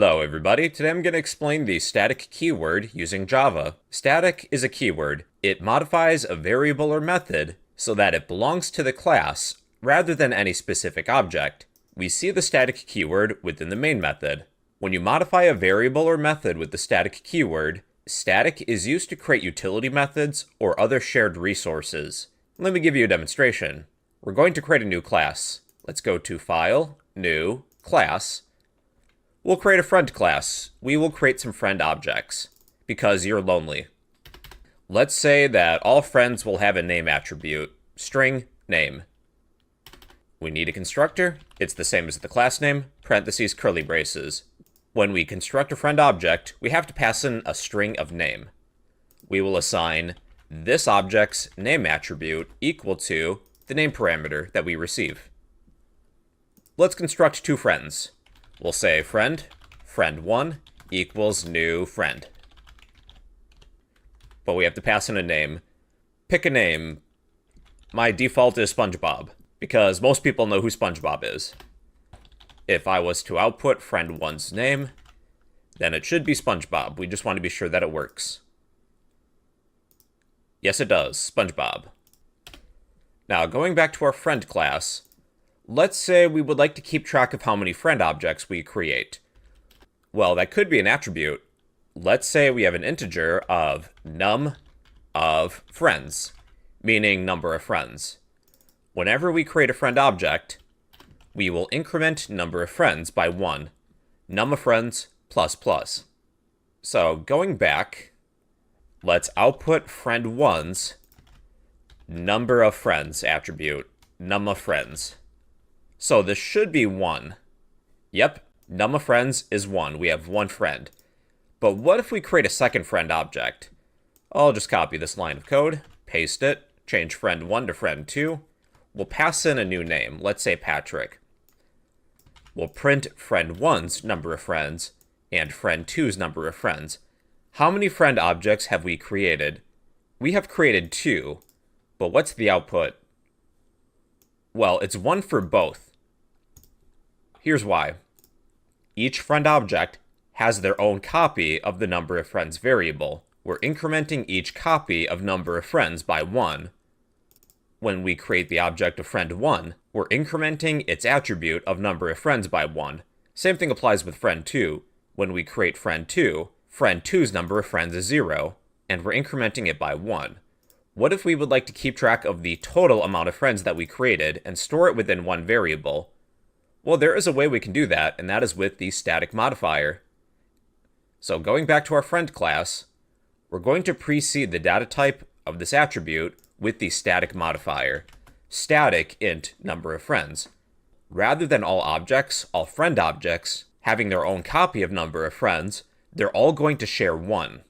Hello everybody, today I'm going to explain the static keyword using Java. Static is a keyword. It modifies a variable or method so that it belongs to the class rather than any specific object. We see the static keyword within the main method. When you modify a variable or method with the static keyword, static is used to create utility methods or other shared resources. Let me give you a demonstration. We're going to create a new class. Let's go to File, New, Class. We'll create a friend class. We will create some friend objects, because you're lonely. Let's say that all friends will have a name attribute, string name. We need a constructor. It's the same as the class name, parentheses, curly braces. When we construct a friend object, we have to pass in a string of name. We will assign this object's name attribute equal to the name parameter that we receive. Let's construct two friends. We'll say friend1 equals new friend. But we have to pass in a name. Pick a name. My default is SpongeBob, because most people know who SpongeBob is. If I was to output friend1's name, then it should be SpongeBob. We just want to be sure that it works. Yes, it does. SpongeBob. Now, going back to our friend class, let's say we would like to keep track of how many friend objects we create. Well, that could be an attribute. Let's say we have an integer of num of friends, meaning number of friends. Whenever we create a friend object, we will increment number of friends by 1, num of friends plus plus. So going back, let's output friend1's number of friends attribute, num of friends. So this should be 1. Yep, num of friends is 1. We have one friend. But what if we create a second friend object? I'll just copy this line of code, paste it, change friend1 to friend2. We'll pass in a new name, let's say Patrick. We'll print friend1's number of friends and friend2's number of friends. How many friend objects have we created? We have created 2, but what's the output? Well, it's 1 for both. Here's why. Each friend object has their own copy of the number of friends variable. We're incrementing each copy of number of friends by 1. When we create the object of friend1, we're incrementing its attribute of number of friends by 1. Same thing applies with friend2. When we create friend2, friend2's number of friends is 0, and we're incrementing it by 1. What if we would like to keep track of the total amount of friends that we created and store it within one variable? Well, there is a way we can do that, and that is with the static modifier. So going back to our friend class, we're going to precede the data type of this attribute with the static modifier, static int number of friends. Rather than all objects, all friend objects, having their own copy of number of friends, they're all going to share 1.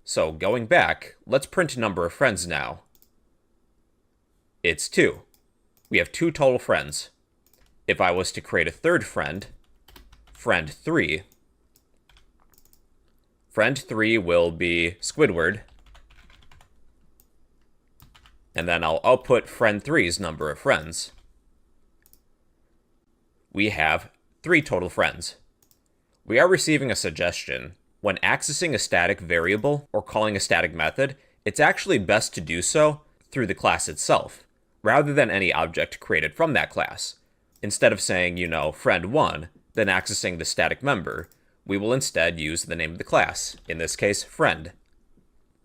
So going back, let's print number of friends now. It's 2. We have 2 total friends. If I was to create a third friend, friend3, friend3 will be Squidward, and then I'll output friend3's number of friends. We have 3 total friends. We are receiving a suggestion. When accessing a static variable or calling a static method, it's actually best to do so through the class itself, rather than any object created from that class. Instead of saying, friend1, then accessing the static member, we will instead use the name of the class, in this case, friend.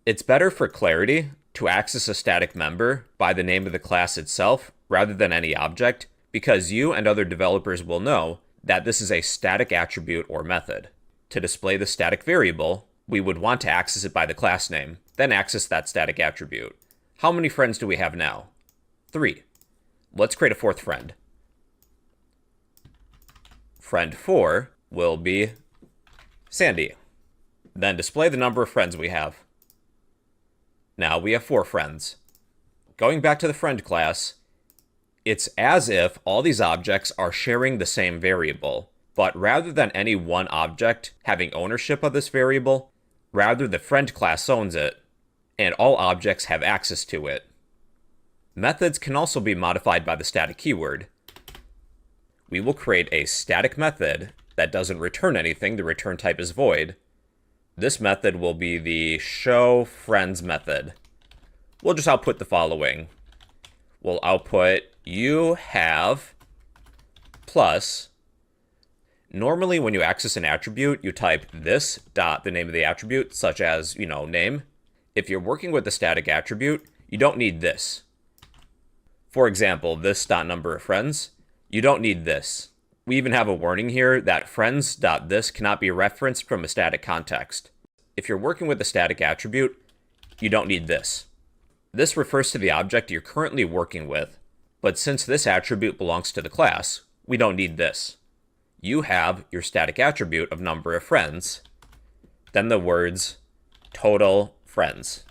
It's better for clarity to access a static member by the name of the class itself rather than any object, because you and other developers will know that this is a static attribute or method. To display the static variable, we would want to access it by the class name, then access that static attribute. How many friends do we have now? 3. Let's create a fourth friend. Friend4 will be Sandy. Then display the number of friends we have. Now we have 4 friends. Going back to the friend class, it's as if all these objects are sharing the same variable, but rather than any one object having ownership of this variable, rather the friend class owns it, and all objects have access to it. Methods can also be modified by the static keyword. We will create a static method that doesn't return anything. The return type is void. This method will be the showFriends method. We'll just output the following. We'll output you have plus. Normally, when you access an attribute, you type this dot the name of the attribute, such as, name. If you're working with a static attribute, you don't need this. For example, this dot number of friends, you don't need this. We even have a warning here that friends.this cannot be referenced from a static context. If you're working with a static attribute, you don't need this. This refers to the object you're currently working with, but since this attribute belongs to the class, we don't need this. You have your static attribute of number of friends, then the words total friends.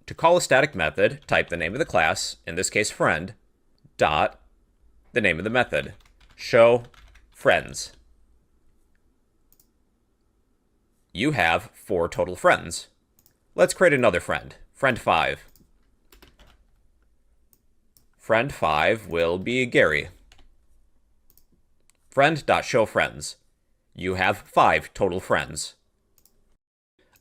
To call a static method, type the name of the class, in this case friend, dot the name of the method, show friends. You have 4 total friends. Let's create another friend, friend 5. Friend 5 will be Gary. Friend.showFriends. You have 5 total friends.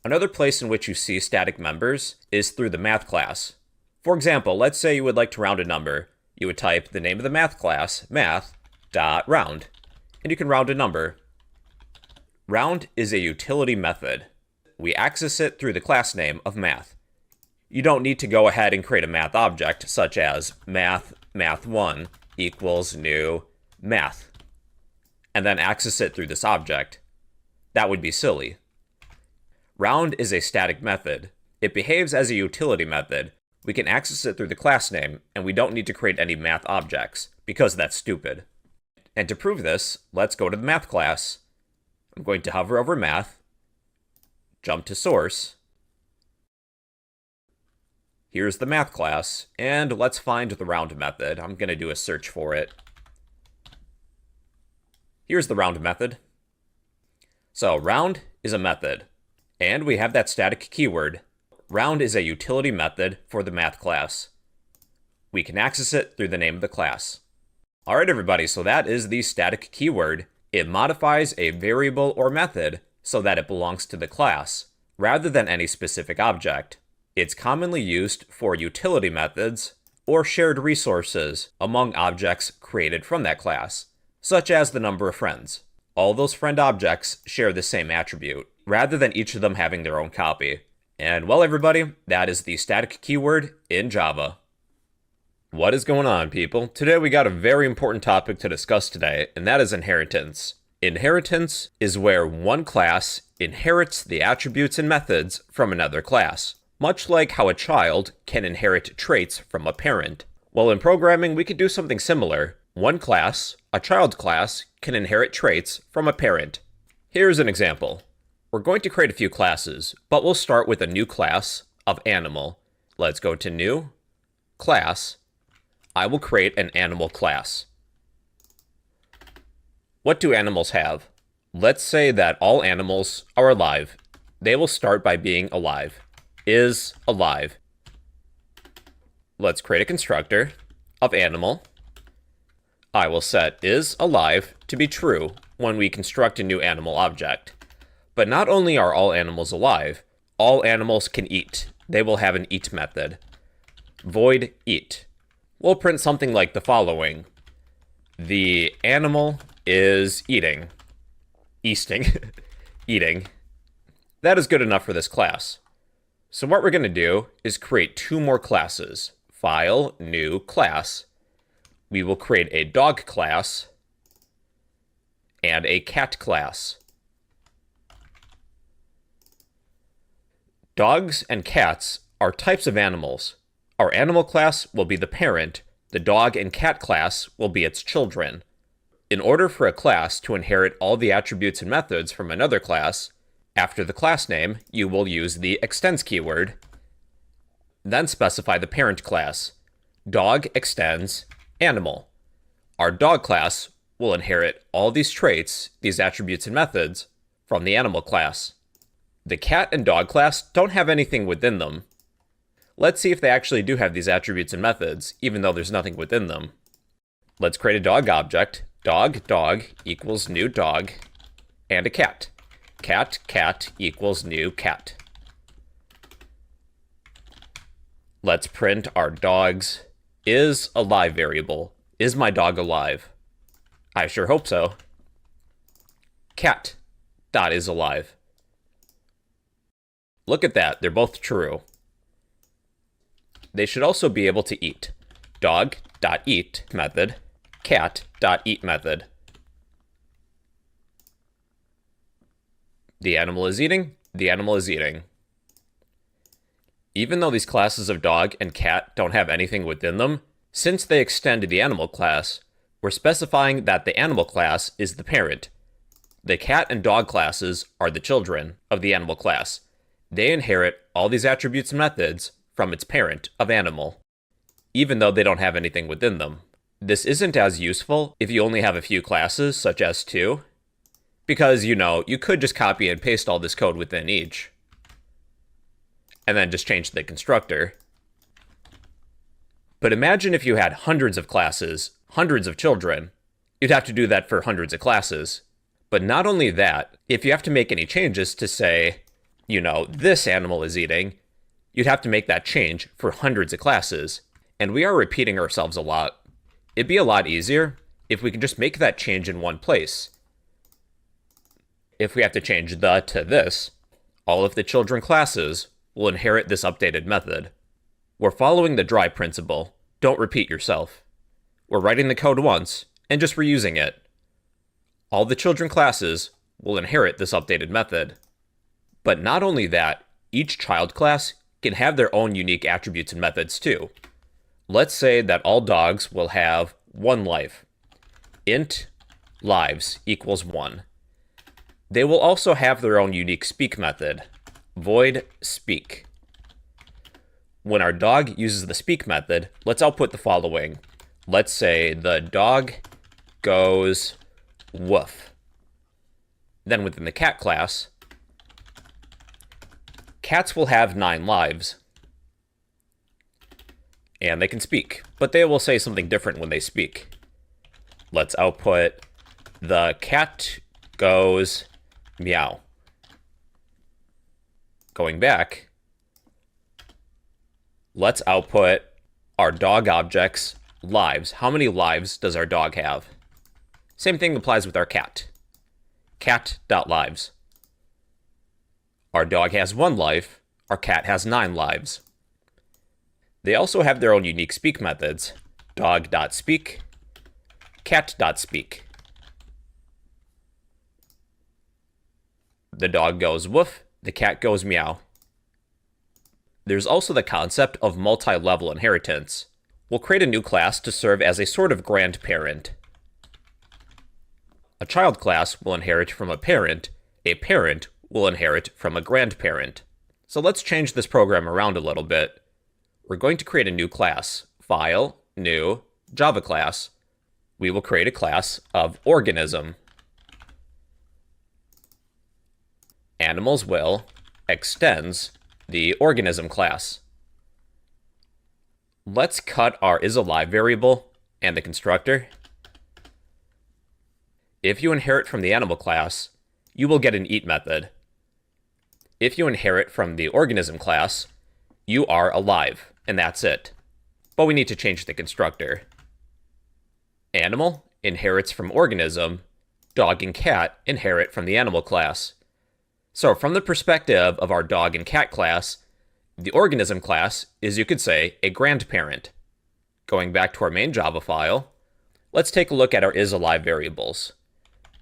Another place in which you see static members is through the math class. For example, let's say you would like to round a number. You would type the name of the math class, math.round, and you can round a number. Round is a utility method. We access it through the class name of math. You don't need to go ahead and create a math object such as math1 equals new math, and then access it through this object. That would be silly. Round is a static method. It behaves as a utility method. We can access it through the class name, and we don't need to create any math objects, because that's stupid. And to prove this, let's go to the math class. I'm going to hover over math, jump to source. Here's the math class, and let's find the round method. I'm going to do a search for it. Here's the round method. So round is a method, and we have that static keyword. Round is a utility method for the math class. We can access it through the name of the class. All right, everybody, so that is the static keyword. It modifies a variable or method so that it belongs to the class, rather than any specific object. It's commonly used for utility methods or shared resources among objects created from that class, such as the number of friends. All those friend objects share the same attribute, rather than each of them having their own copy. And well, everybody, that is the static keyword in Java. What is going on, people? Today we got a very important topic to discuss today, and that is inheritance. Inheritance is where one class inherits the attributes and methods from another class, much like how a child can inherit traits from a parent. Well, in programming, we could do something similar. One class, a child class, can inherit traits from a parent. Here's an example. We're going to create a few classes, but we'll start with a new class of animal. Let's go to new, class. I will create an animal class. What do animals have? Let's say that all animals are alive. They will start by being alive. Is alive. Let's create a constructor of animal. I will set is alive to be true when we construct a new animal object. But not only are all animals alive, all animals can eat. They will have an eat method. Void eat. We'll print something like the following. The animal is eating. Easting. Eating. That is good enough for this class. So what we're going to do is create 2 more classes. File, new, class. We will create a dog class and a cat class. Dogs and cats are types of animals. Our animal class will be the parent. The dog and cat class will be its children. In order for a class to inherit all the attributes and methods from another class, after the class name, you will use the extends keyword, then specify the parent class. Dog extends animal. Our dog class will inherit all these traits, these attributes and methods, from the animal class. The cat and dog class don't have anything within them. Let's see if they actually do have these attributes and methods, even though there's nothing within them. Let's create a dog object. Dog equals new dog, and a cat. Cat equals new cat. Let's print our dog's is alive variable. Is my dog alive? I sure hope so. Cat dot is alive. Look at that, they're both true. They should also be able to eat. Dog.eat method, cat.eat method. The animal is eating, the animal is eating. Even though these classes of dog and cat don't have anything within them, since they extend to the animal class, we're specifying that the animal class is the parent. The cat and dog classes are the children of the animal class. They inherit all these attributes and methods from its parent of animal, even though they don't have anything within them. This isn't as useful if you only have a few classes, such as 2, because, you could just copy and paste all this code within each, and then just change the constructor. But imagine if you had hundreds of classes, hundreds of children. You'd have to do that for hundreds of classes. But not only that, if you have to make any changes to say, this animal is eating, you'd have to make that change for hundreds of classes. And we are repeating ourselves a lot. It'd be a lot easier if we could just make that change in one place. If we have to change the to this, all of the children classes will inherit this updated method. We're following the dry principle. Don't repeat yourself. We're writing the code once and just reusing it. All the children classes will inherit this updated method. But not only that, each child class can have their own unique attributes and methods too. Let's say that all dogs will have 1 life. Int lives equals 1. They will also have their own unique speak method. Void speak. When our dog uses the speak method, let's output the following. Let's say the dog goes woof. Then within the cat class, cats will have 9 lives. And they can speak, but they will say something different when they speak. Let's output the cat goes meow. Going back, let's output our dog object's lives. How many lives does our dog have? Same thing applies with our cat. Cat.lives. Our dog has 1 life. Our cat has 9 lives. They also have their own unique speak methods. Dog.speak, cat.speak. The dog goes woof, the cat goes meow. There's also the concept of multi-level inheritance. We'll create a new class to serve as a sort of grandparent. A child class will inherit from a parent will inherit from a grandparent. So let's change this program around a little bit. We're going to create a new class. File, new, Java class. We will create a class of organism. Animals will extends the organism class. Let's cut our isAlive variable and the constructor. If you inherit from the animal class, you will get an eat method. If you inherit from the organism class, you are alive, and that's it. But we need to change the constructor. Animal inherits from organism, dog and cat inherit from the animal class. So from the perspective of our dog and cat class, the organism class is, you could say, a grandparent. Going back to our main Java file, let's take a look at our isAlive variables.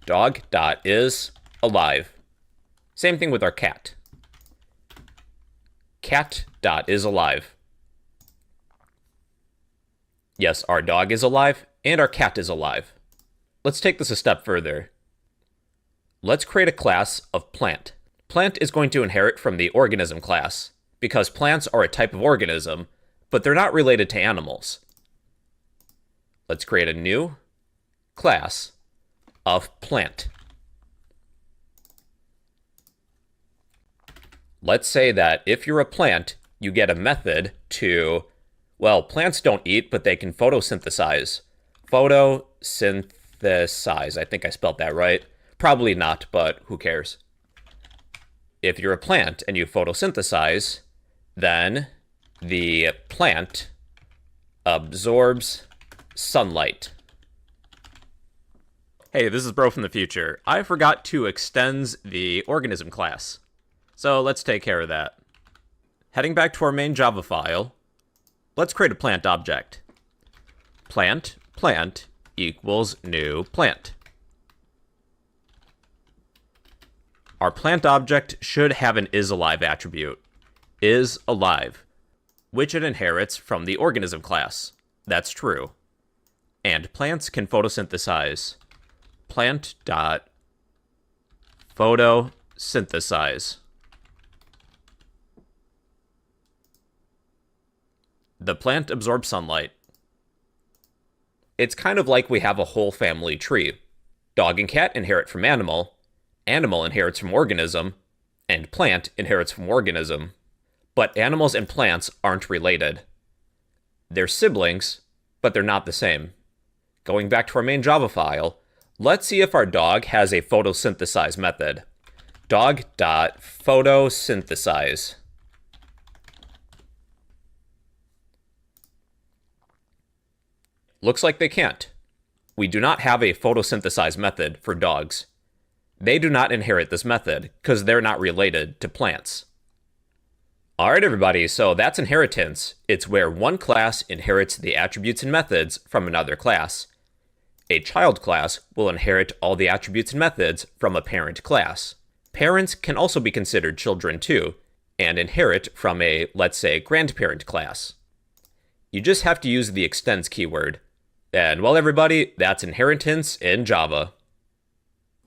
Dog.isAlive. Same thing with our cat. Cat.isAlive. Yes, our dog is alive, and our cat is alive. Let's take this a step further. Let's create a class of plant. Plant is going to inherit from the organism class, because plants are a type of organism, but they're not related to animals. Let's create a new class of plant. Let's say that if you're a plant, you get a method to, well, plants don't eat, but they can photosynthesize. photosynthesize. I think I spelled that right. Probably not, but who cares? If you're a plant and you photosynthesize, then the plant absorbs sunlight. Hey, this is Bro from the future. I forgot to extend the organism class. So let's take care of that. Heading back to our main Java file, let's create a plant object. Plant equals new plant. Our plant object should have an isAlive attribute, isAlive, which it inherits from the organism class. That's true. And plants can photosynthesize. Plant.photosynthesize. The plant absorbs sunlight. It's kind of like we have a whole family tree. Dog and cat inherit from animal, animal inherits from organism, and plant inherits from organism. But animals and plants aren't related. They're siblings, but they're not the same. Going back to our main Java file, let's see if our dog has a photosynthesize method. Dog.photosynthesize. Looks like they can't. We do not have a photosynthesize method for dogs. They do not inherit this method because they're not related to plants. Alright everybody, so that's inheritance. It's where one class inherits the attributes and methods from another class. A child class will inherit all the attributes and methods from a parent class. Parents can also be considered children too, and inherit from a, let's say, grandparent class. You just have to use the extends keyword. And well everybody, that's inheritance in Java.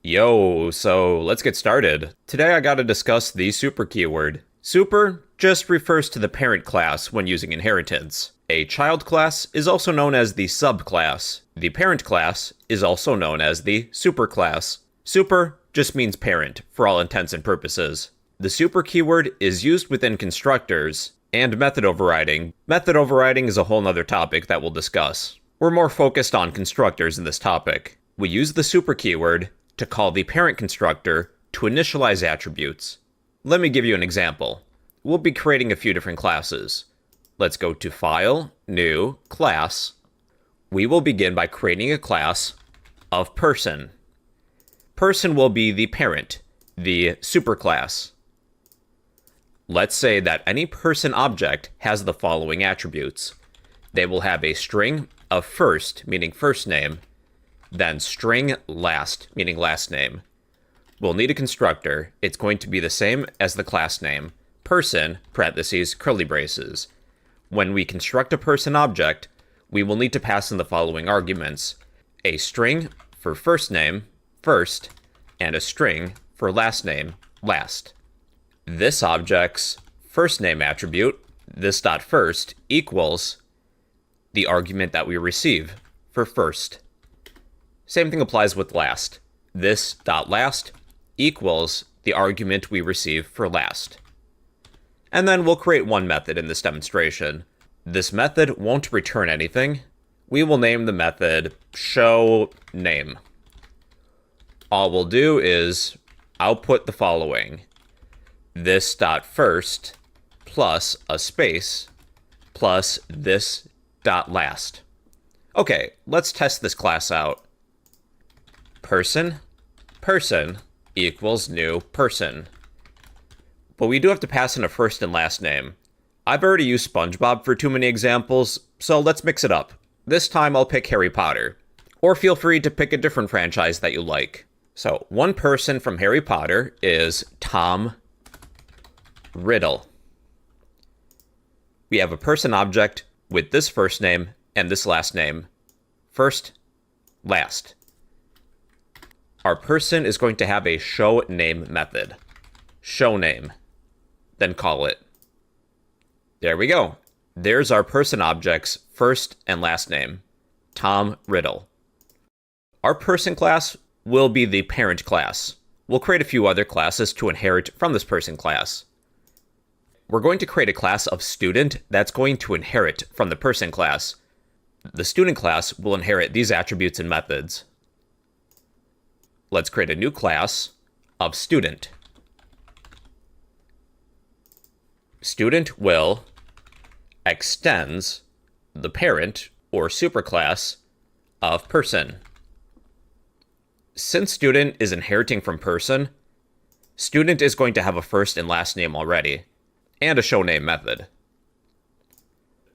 Yo, so let's get started. Today I gotta discuss the super keyword. Super just refers to the parent class when using inheritance. A child class is also known as the subclass. The parent class is also known as the superclass. Super just means parent for all intents and purposes. The super keyword is used within constructors and method overriding. Method overriding is a whole nother topic that we'll discuss. We're more focused on constructors in this topic. We use the super keyword to call the parent constructor to initialize attributes. Let me give you an example. We'll be creating a few different classes. Let's go to File, New, Class. We will begin by creating a class of Person. Person will be the parent, the superclass. Let's say that any person object has the following attributes. They will have a string of first, meaning first name, then string last, meaning last name. We'll need a constructor. It's going to be the same as the class name, person, parentheses, curly braces. When we construct a person object, we will need to pass in the following arguments: a string for first name, first, and a string for last name, last. This object's first name attribute, this.first, equals the argument that we receive for first. Same thing applies with last. This.last equals the argument we receive for last. And then we'll create one method in this demonstration. This method won't return anything. We will name the method showName. All we'll do is output the following: this.first plus a space plus this.last. Okay, let's test this class out. Person equals new person. But we do have to pass in a first and last name. I've already used SpongeBob for too many examples, so let's mix it up. This time I'll pick Harry Potter. Or feel free to pick a different franchise that you like. So, one person from Harry Potter is Tom Riddle. We have a person object with this first name and this last name. First, last. Our person is going to have a showName method. Showname. Then call it. There we go. There's our person object's first and last name. Tom Riddle. Our person class will be the parent class. We'll create a few other classes to inherit from this person class. We're going to create a class of student that's going to inherit from the person class. The student class will inherit these attributes and methods. Let's create a new class of student. Student will extends the parent or superclass of person. Since student is inheriting from person, student is going to have a first and last name already, and a show name method.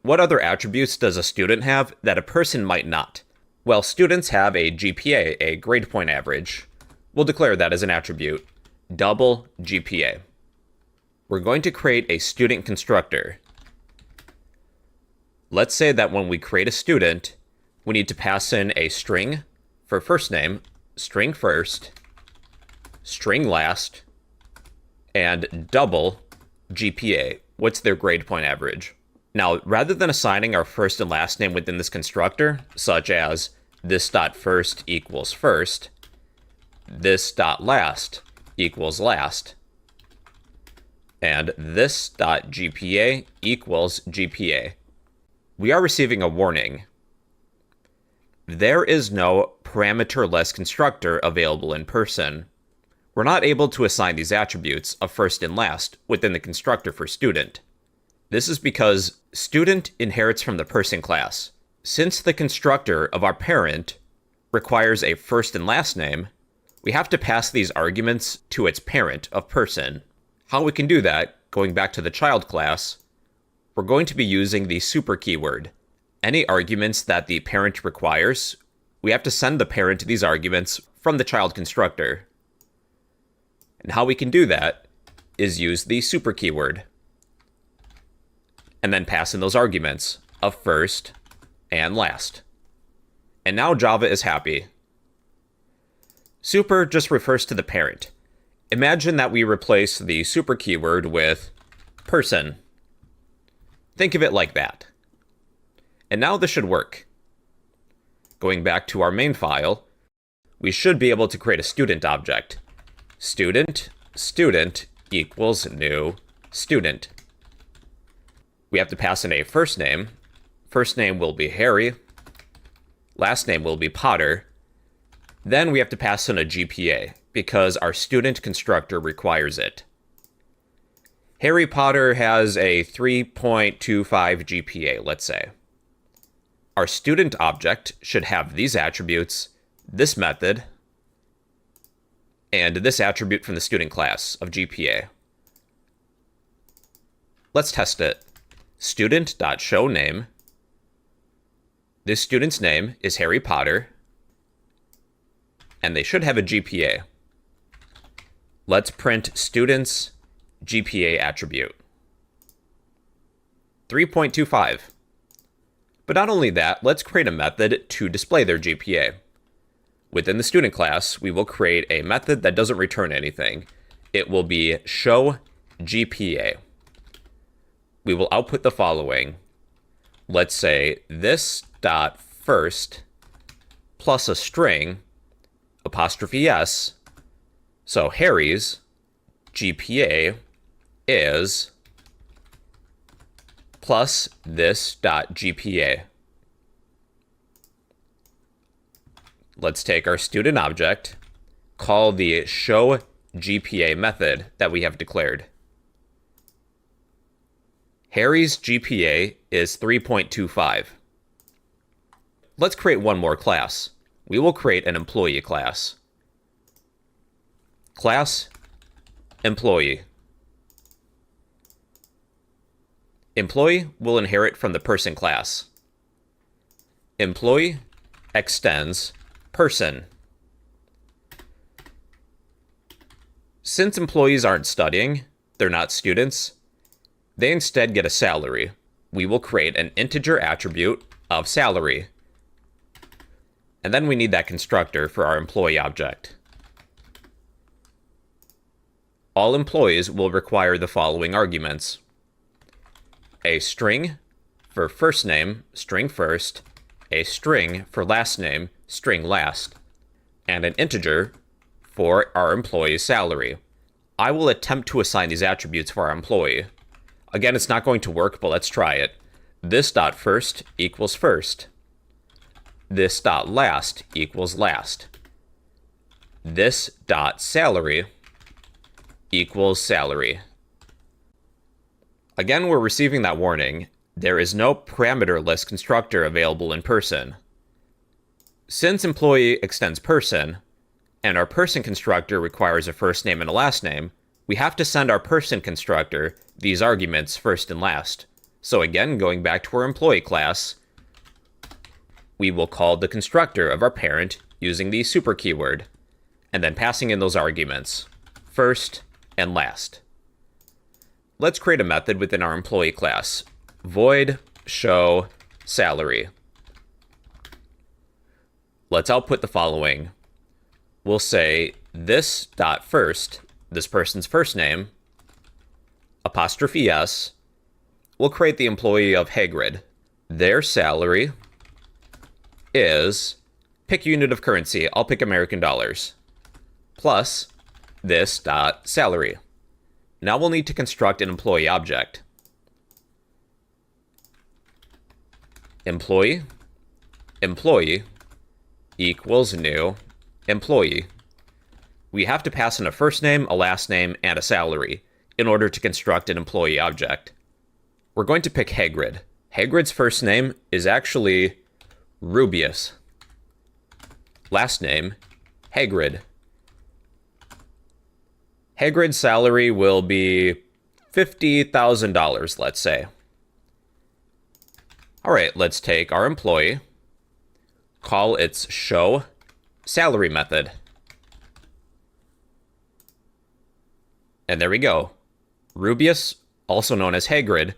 What other attributes does a student have that a person might not? Well, students have a GPA, a grade point average. We'll declare that as an attribute, double GPA. We're going to create a student constructor. Let's say that when we create a student, we need to pass in a string for first name, string first, string last, and double GPA. What's their grade point average? Now, rather than assigning our first and last name within this constructor, such as this.first equals first, this.last equals last, and this.gpa equals GPA, we are receiving a warning. There is no parameterless constructor available in person. We're not able to assign these attributes of first and last within the constructor for student. This is because student inherits from the person class. Since the constructor of our parent requires a first and last name, we have to pass these arguments to its parent of person. How we can do that, going back to the child class, we're going to be using the super keyword. Any arguments that the parent requires, we have to send the parent these arguments from the child constructor. And how we can do that is use the super keyword, and then pass in those arguments of first and last. And now Java is happy. Super just refers to the parent. Imagine that we replace the super keyword with person. Think of it like that. And now this should work. Going back to our main file, we should be able to create a student object. Student equals new student. We have to pass in a first name. First name will be Harry. Last name will be Potter. Then we have to pass in a GPA because our student constructor requires it. Harry Potter has a 3.25 GPA, let's say. Our student object should have these attributes, this method, and this attribute from the student class of GPA. Let's test it. Student.showName. This student's name is Harry Potter, and they should have a GPA. Let's print student's GPA attribute. 3.25. But not only that, let's create a method to display their GPA. Within the student class, we will create a method that doesn't return anything. It will be show GPA. We will output the following. Let's say this.first plus a string apostrophe s. So Harry's GPA is plus this.gpa. Let's take our student object, call the show GPA method that we have declared. Harry's GPA is 3.25. Let's create one more class. We will create an employee class. Class employee. Employee will inherit from the person class. Employee extends person. Since employees aren't studying, they're not students, they instead get a salary. We will create an integer attribute of salary. And then we need that constructor for our employee object. All employees will require the following arguments. A string for first name, string first, a string for last name, string last, and an integer for our employee's salary. I will attempt to assign these attributes for our employee. Again, it's not going to work, but let's try it. This.first equals first. This dot last equals last. This dot salary equals salary. Again, we're receiving that warning. There is no parameter list constructor available in person. Since employee extends person, and our person constructor requires a first name and a last name, we have to send our person constructor these arguments first and last. So again, going back to our employee class, we will call the constructor of our parent using the super keyword, and then passing in those arguments, first and last. Let's create a method within our employee class, void show salary. Let's output the following. We'll say this dot first, this person's first name, apostrophe s. We'll create the employee of Hagrid. Their salary is, pick unit of currency, I'll pick American dollars, plus this dot salary. Now we'll need to construct an employee object. Employee equals new employee. We have to pass in a first name, a last name, and a salary in order to construct an employee object. We're going to pick Hagrid. Hagrid's first name is actually Rubius. Last name, Hagrid. Hagrid's salary will be $50,000, let's say. All right, let's take our employee, call its show salary method. And there we go. Rubius, also known as Hagrid,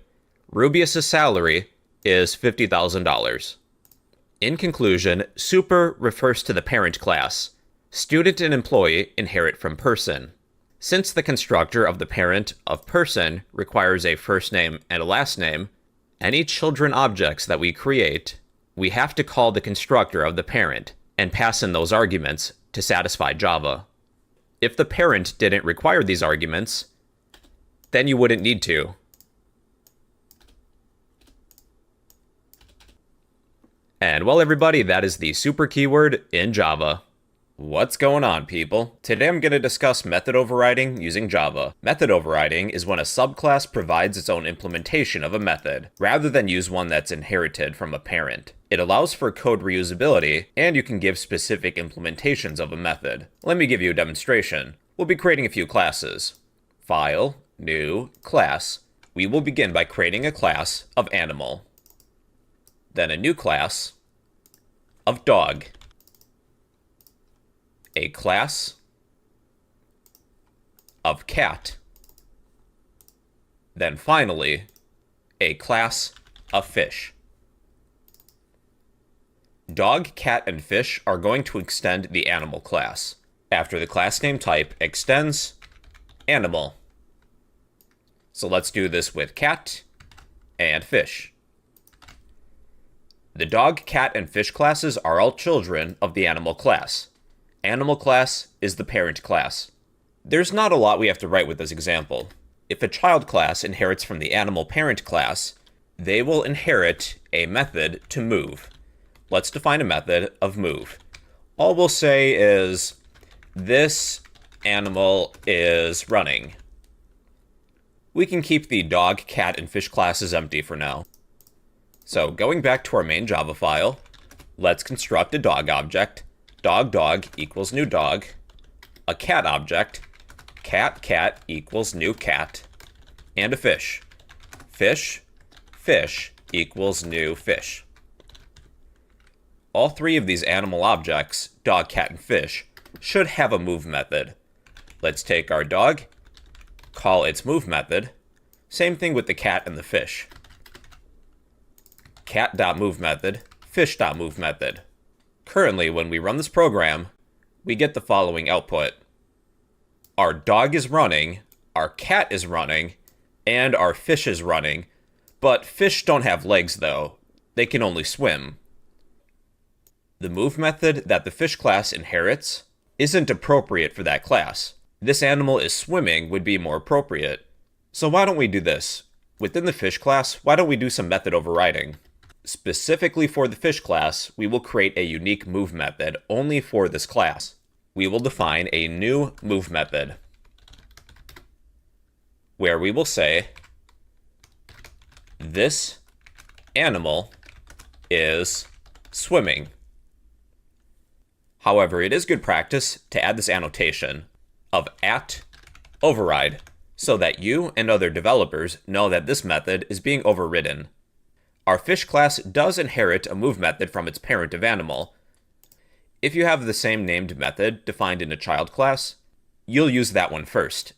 Rubius' salary is $50,000. In conclusion, super refers to the parent class. Student and employee inherit from person. Since the constructor of the parent of person requires a first name and a last name, any children objects that we create, we have to call the constructor of the parent and pass in those arguments to satisfy Java. If the parent didn't require these arguments, then you wouldn't need to. And well, everybody, that is the super keyword in Java. What's going on, people? Today I'm going to discuss method overriding using Java. Method overriding is when a subclass provides its own implementation of a method, rather than use one that's inherited from a parent. It allows for code reusability, and you can give specific implementations of a method. Let me give you a demonstration. We'll be creating a few classes. File, new, class. We will begin by creating a class of animal. Then a new class of dog. A class of cat. Then finally, a class of fish. Dog, cat, and fish are going to extend the animal class. After the class name type extends animal. So let's do this with cat and fish. The dog, cat, and fish classes are all children of the animal class. Animal class is the parent class. There's not a lot we have to write with this example. If a child class inherits from the animal parent class, they will inherit a method to move. Let's define a method of move. All we'll say is, this animal is running. We can keep the dog, cat, and fish classes empty for now. So going back to our main Java file, let's construct a dog object. Dog equals new dog. A cat object. Cat equals new cat. And a fish. Fish equals new fish. All three of these animal objects, dog, cat, and fish, should have a move method. Let's take our dog, call its move method. Same thing with the cat and the fish. Cat.move method, fish.move method. Currently, when we run this program, we get the following output. Our dog is running, our cat is running, and our fish is running, but fish don't have legs though. They can only swim. The move method that the fish class inherits isn't appropriate for that class. This animal is swimming would be more appropriate. So why don't we do this? Within the fish class, why don't we do some method overriding? Specifically for the fish class, we will create a unique move method only for this class. We will define a new move method where we will say this animal is swimming. However, it is good practice to add this annotation of @override so that you and other developers know that this method is being overridden. Our fish class does inherit a move method from its parent of animal. If you have the same named method defined in a child class, you'll use that one first.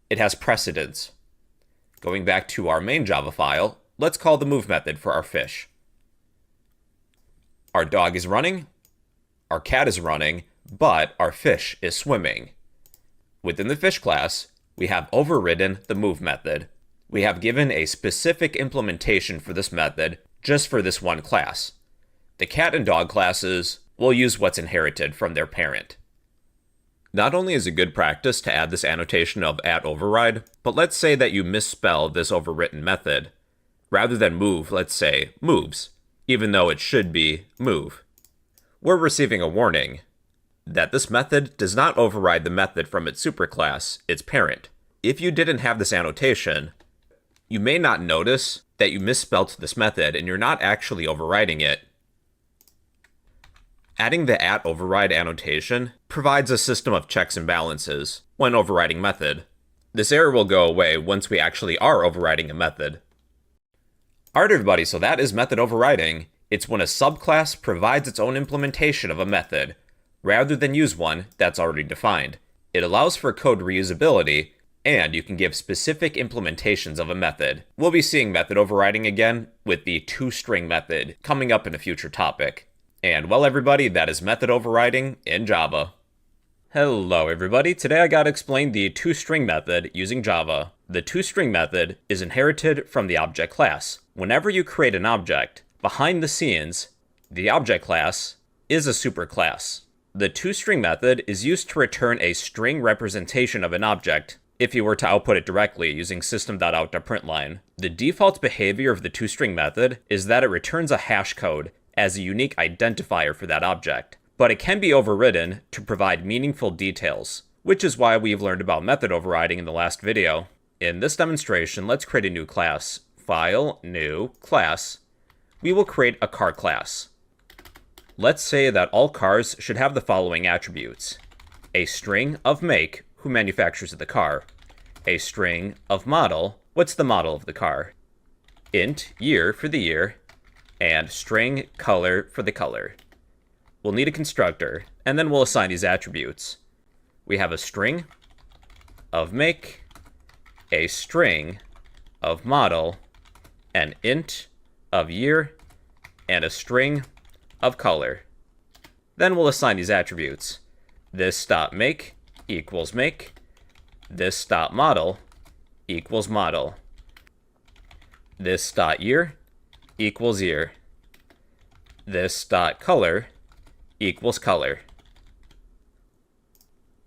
It has precedence. Going back to our main Java file, let's call the move method for our fish. Our dog is running, our cat is running, but our fish is swimming. Within the fish class, we have overridden the move method. We have given a specific implementation for this method just for this one class. The cat and dog classes will use what's inherited from their parent. Not only is it good practice to add this annotation of @override, but let's say that you misspell this overwritten method. Rather than move, let's say moves, even though it should be move. We're receiving a warning that this method does not override the method from its superclass, its parent. If you didn't have this annotation, you may not notice that you misspelt this method and you're not actually overriding it. Adding the @override annotation provides a system of checks and balances when overriding method. This error will go away once we actually are overriding a method. Alright everybody, so that is method overriding. It's when a subclass provides its own implementation of a method, rather than use one that's already defined. It allows for code reusability, and you can give specific implementations of a method. We'll be seeing method overriding again with the tostring method coming up in a future topic. And well everybody, that is method overriding in Java. Hello everybody, today I gotta explain the tostring method using Java. The tostring method is inherited from the object class. Whenever you create an object, behind the scenes, the object class is a superclass. The tostring method is used to return a string representation of an object if you were to output it directly using system.out.println. The default behavior of the tostring method is that it returns a hash code as a unique identifier for that object, but it can be overridden to provide meaningful details, which is why we've learned about method overriding in the last video. In this demonstration, let's create a new class. File, New, Class. We will create a car class. Let's say that all cars should have the following attributes: a string of make, who manufactures the car; a string of model, what's the model of the car; int, year for the year; and string color for the color. We'll need a constructor, and then we'll assign these attributes. We have a string of make, a string of model, an int of year, and a string of color. Then we'll assign these attributes. This.make equals make, this.model equals model, this.year equals year, this.color equals color.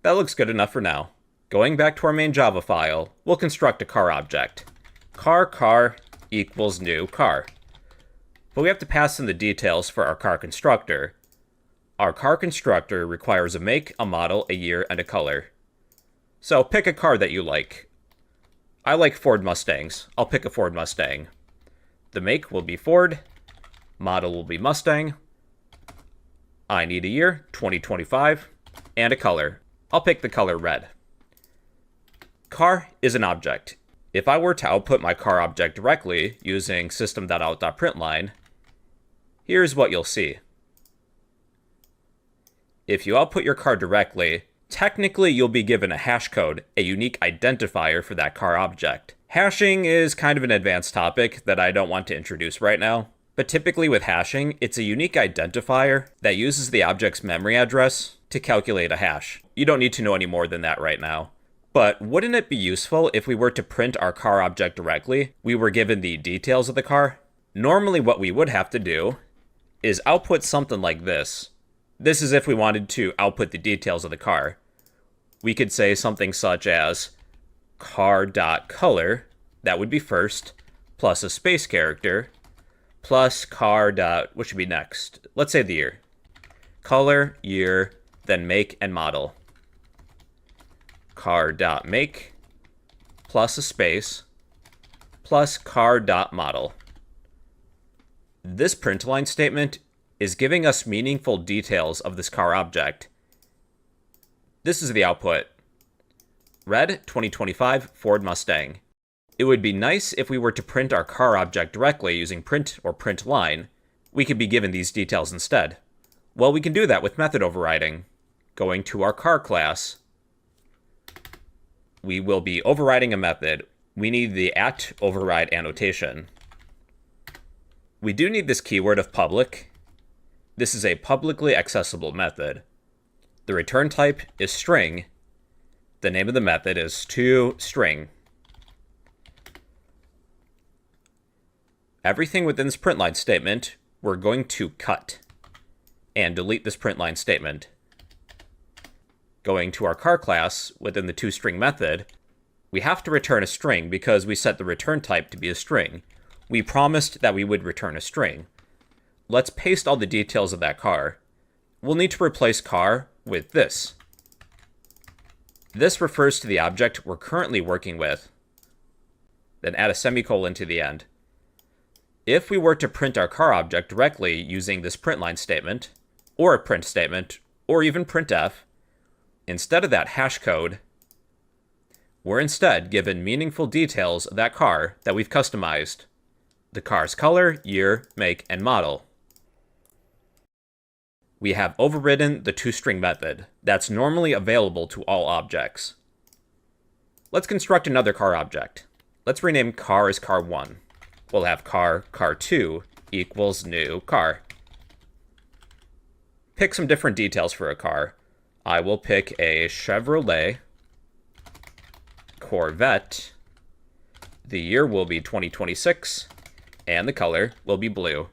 That looks good enough for now. Going back to our main Java file, we'll construct a car object. Car equals new car. But we have to pass in the details for our car constructor. Our car constructor requires a make, a model, a year, and a color. So pick a car that you like. I like Ford Mustangs. I'll pick a Ford Mustang. The make will be Ford. Model will be Mustang. I need a year, 2025, and a color. I'll pick the color red. Car is an object. If I were to output my car object directly using system.out.println, here's what you'll see. If you output your car directly, technically you'll be given a hash code, a unique identifier for that car object. Hashing is kind of an advanced topic that I don't want to introduce right now, but typically with hashing, it's a unique identifier that uses the object's memory address to calculate a hash. You don't need to know any more than that right now. But wouldn't it be useful if we were to print our car object directly, we were given the details of the car? Normally what we would have to do is output something like this. This is if we wanted to output the details of the car. We could say something such as car.color, that would be first, plus a space character, plus car dot, what should be next? Let's say the year. Color, year, then make and model. Car dot make plus a space plus car dot model. This print line statement is giving us meaningful details of this car object. This is the output. Red 2025 Ford Mustang. It would be nice if we were to print our car object directly using print or print line. We could be given these details instead. Well, we can do that with method overriding. Going to our car class, we will be overriding a method. We need the @override annotation. We do need this keyword of public. This is a publicly accessible method. The return type is string. The name of the method is toString. Everything within this print line statement, we're going to cut and delete this print line statement. Going to our car class within the toString method, we have to return a string because we set the return type to be a string. We promised that we would return a string. Let's paste all the details of that car. We'll need to replace car with this. This refers to the object we're currently working with. Then add a semicolon to the end. If we were to print our car object directly using this print line statement, or a print statement, or even printf, instead of that hash code, we're instead given meaningful details of that car that we've customized. The car's color, year, make, and model. We have overridden the toString method that's normally available to all objects. Let's construct another car object. Let's rename car as car1. We'll have car2 equals new car. Pick some different details for a car. I will pick a Chevrolet Corvette. The year will be 2026, and the color will be blue.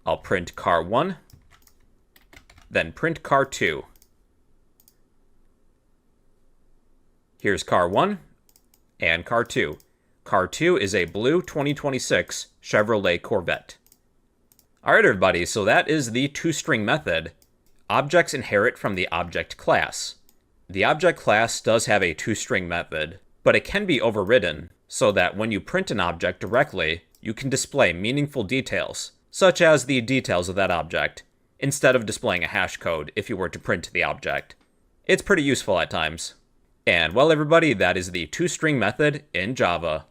I'll print car1, then print car2. Here's car1 and car2. Car2 is a blue 2026 Chevrolet Corvette. Alright everybody, so that is the toString method. Objects inherit from the object class. The object class does have a toString method, but it can be overridden so that when you print an object directly, you can display meaningful details, such as the details of that object, instead of displaying a hash code if you were to print the object. It's pretty useful at times. And well everybody, that is the toString method in Java.